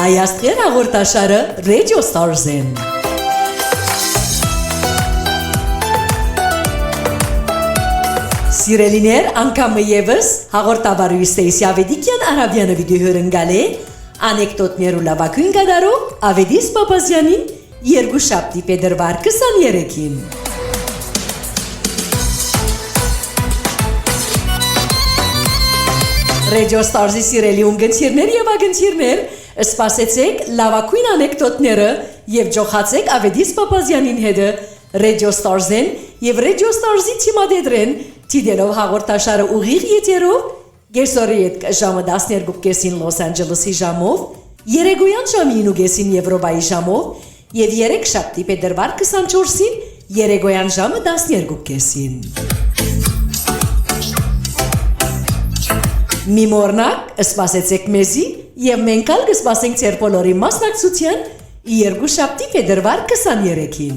Հայաստան հաղորդաշարը Radio Stars-ին։ Սիրելիներ, անգամ եւս հաղորդավարի Ստեյսի Ավետիքյան Արաբյանը վիդեոհրընկալե անեկդոտներ ու լավագույն գդարով Ավետիս Պապազյանին երկուշաբթի փետրվար 23-ին։ Radio Stars-ի սիրելի ունգընտիրներ եւ ագընտիրներ, սպասեցեք լավագույն անեկդոտները եւ ջոխացեք Ավետիս Պապազյանին հետ Radio Stars-ին եւ Radio Stars-ի թիմադեդրեն Տիդելով հաղորդաշարը ուղիղ եթերով Գեսորի հետ ժամը 12:30 Լոս Անջելեսի ժամով, երեկոյան ժամը 9:30 Եվրոպայի ժամով եւ երեքշաբթի փետրվար 24-ին երեկոյան ժամը 12:30։ Մի մորնակ սպասեցեք մեզի եւ մենք ալ կսպասենք ձեր բոլորի մասնակցության երկուշաբթի փետրվար 23-ին։